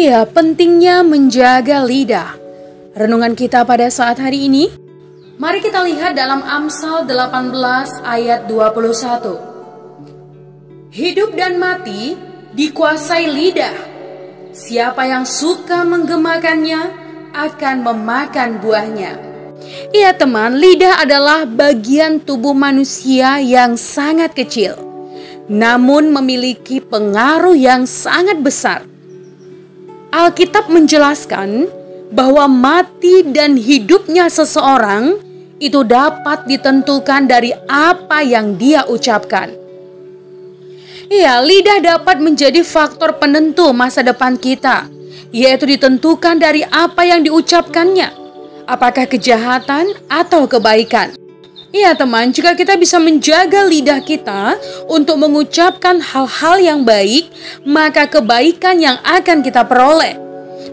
Iya, pentingnya menjaga lidah. Renungan kita pada saat hari ini, mari kita lihat dalam Amsal 18 ayat 21. Hidup dan mati dikuasai lidah. Siapa yang suka menggemakannya akan memakan buahnya. Iya teman, lidah adalah bagian tubuh manusia yang sangat kecil, namun memiliki pengaruh yang sangat besar. Alkitab menjelaskan bahwa mati dan hidupnya seseorang itu dapat ditentukan dari apa yang dia ucapkan. Iya, lidah dapat menjadi faktor penentu masa depan kita, yaitu ditentukan dari apa yang diucapkannya, apakah kejahatan atau kebaikan. Iya teman, jika kita bisa menjaga lidah kita untuk mengucapkan hal-hal yang baik, maka kebaikan yang akan kita peroleh.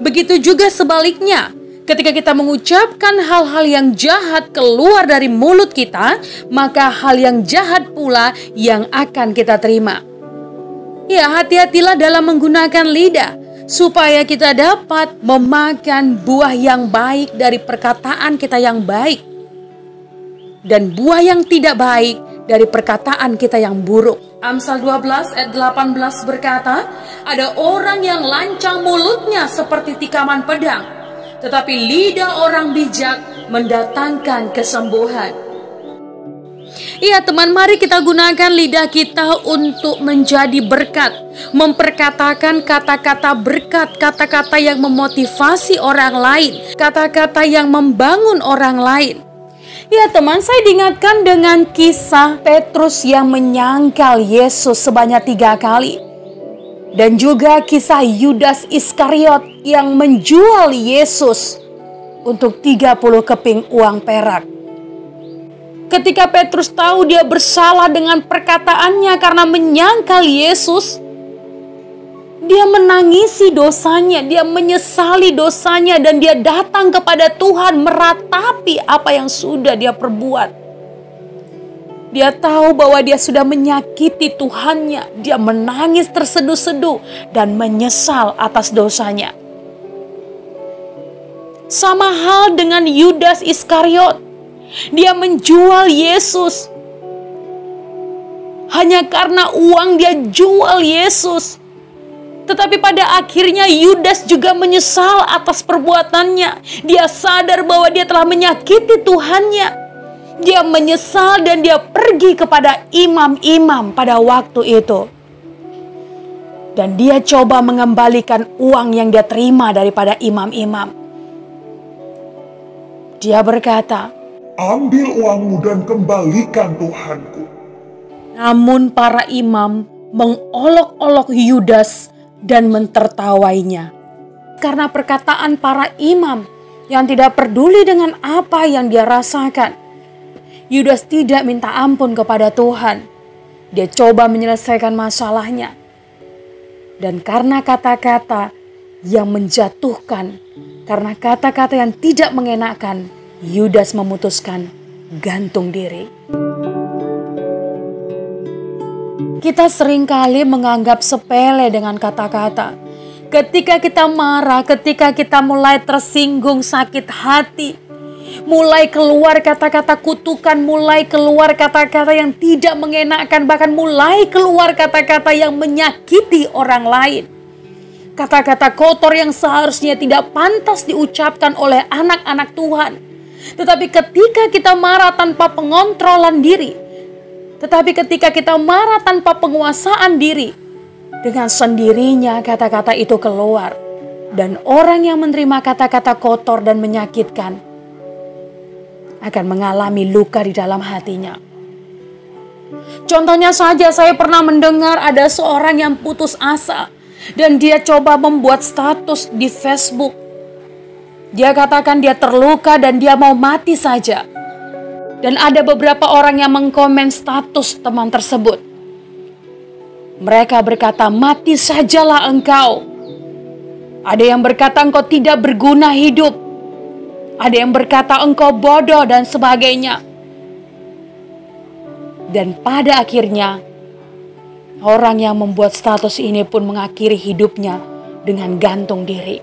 Begitu juga sebaliknya, ketika kita mengucapkan hal-hal yang jahat keluar dari mulut kita, maka hal yang jahat pula yang akan kita terima. Ya, hati-hatilah dalam menggunakan lidah, supaya kita dapat memakan buah yang baik dari perkataan kita yang baik, dan buah yang tidak baik dari perkataan kita yang buruk. Amsal 12 ayat 18 berkata, ada orang yang lancang mulutnya seperti tikaman pedang, tetapi lidah orang bijak mendatangkan kesembuhan. Iya teman, mari kita gunakan lidah kita untuk menjadi berkat, memperkatakan kata-kata berkat, kata-kata yang memotivasi orang lain, kata-kata yang membangun orang lain. Ya teman, saya diingatkan dengan kisah Petrus yang menyangkal Yesus sebanyak 3 kali. Dan juga kisah Yudas Iskariot yang menjual Yesus untuk 30 keping uang perak. Ketika Petrus tahu dia bersalah dengan perkataannya karena menyangkal Yesus, dia menangisi dosanya, dia menyesali dosanya, dan dia datang kepada Tuhan meratapi apa yang sudah dia perbuat. Dia tahu bahwa dia sudah menyakiti Tuhannya, dia menangis terseduh-seduh dan menyesal atas dosanya. Sama hal dengan Yudas Iskariot, dia menjual Yesus. Hanya karena uang dia jual Yesus. Tetapi pada akhirnya Yudas juga menyesal atas perbuatannya. Dia sadar bahwa dia telah menyakiti Tuhannya. Dia menyesal dan dia pergi kepada imam-imam pada waktu itu. Dan dia coba mengembalikan uang yang dia terima daripada imam-imam. Dia berkata, ambil uangmu dan kembalikan Tuhanku. Namun para imam mengolok-olok Yudas dan mentertawainya. Karena perkataan para imam yang tidak peduli dengan apa yang dia rasakan, Yudas tidak minta ampun kepada Tuhan. Dia coba menyelesaikan masalahnya. Dan karena kata-kata yang menjatuhkan, karena kata-kata yang tidak mengenakan, Yudas memutuskan gantung diri. Kita seringkali menganggap sepele dengan kata-kata. Ketika kita marah, ketika kita mulai tersinggung, sakit hati, mulai keluar kata-kata kutukan, mulai keluar kata-kata yang tidak mengenakan, bahkan mulai keluar kata-kata yang menyakiti orang lain. Kata-kata kotor yang seharusnya tidak pantas diucapkan oleh anak-anak Tuhan. Tetapi ketika kita marah tanpa pengontrolan diri, tetapi ketika kita marah tanpa penguasaan diri, dengan sendirinya kata-kata itu keluar. Dan orang yang menerima kata-kata kotor dan menyakitkan akan mengalami luka di dalam hatinya. Contohnya saja, saya pernah mendengar ada seorang yang putus asa dan dia coba membuat status di Facebook. Dia katakan dia terluka dan dia mau mati saja. Dan ada beberapa orang yang mengkomen status teman tersebut. Mereka berkata, mati sajalah engkau. Ada yang berkata engkau tidak berguna hidup. Ada yang berkata engkau bodoh dan sebagainya. Dan pada akhirnya, orang yang membuat status ini pun mengakhiri hidupnya dengan gantung diri.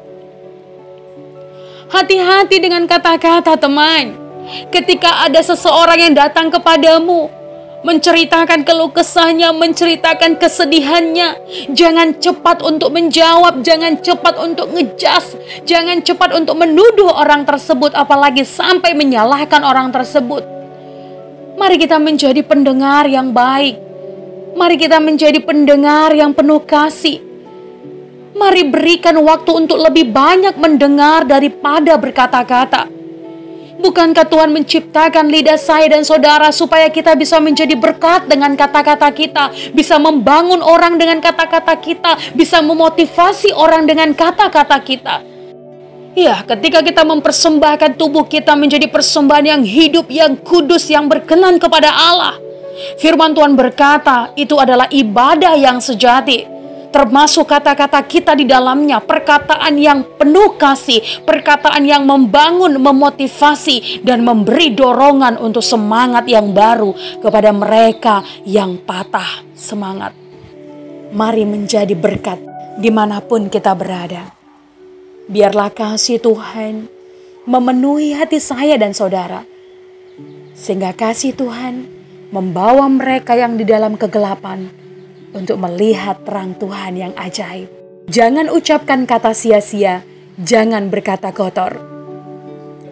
Hati-hati dengan kata-kata, teman. Ketika ada seseorang yang datang kepadamu, menceritakan keluh kesahnya, menceritakan kesedihannya, jangan cepat untuk menjawab, jangan cepat untuk ngejas, jangan cepat untuk menuduh orang tersebut, apalagi sampai menyalahkan orang tersebut. Mari kita menjadi pendengar yang baik. Mari kita menjadi pendengar yang penuh kasih. Mari berikan waktu untuk lebih banyak mendengar daripada berkata-kata. Bukankah Tuhan menciptakan lidah saya dan saudara supaya kita bisa menjadi berkat dengan kata-kata kita, bisa membangun orang dengan kata-kata kita, bisa memotivasi orang dengan kata-kata kita. Ya, ketika kita mempersembahkan tubuh kita menjadi persembahan yang hidup, yang kudus, yang berkenan kepada Allah. Firman Tuhan berkata, itu adalah ibadah yang sejati. Termasuk kata-kata kita di dalamnya, perkataan yang penuh kasih, perkataan yang membangun, memotivasi, dan memberi dorongan untuk semangat yang baru kepada mereka yang patah semangat. Mari menjadi berkat dimanapun kita berada. Biarlah kasih Tuhan memenuhi hati saya dan saudara, sehingga kasih Tuhan membawa mereka yang di dalam kegelapan untuk melihat terang Tuhan yang ajaib. Jangan ucapkan kata sia-sia, jangan berkata kotor.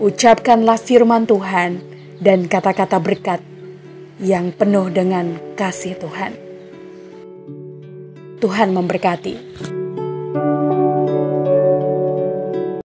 Ucapkanlah firman Tuhan dan kata-kata berkat yang penuh dengan kasih Tuhan. Tuhan memberkati.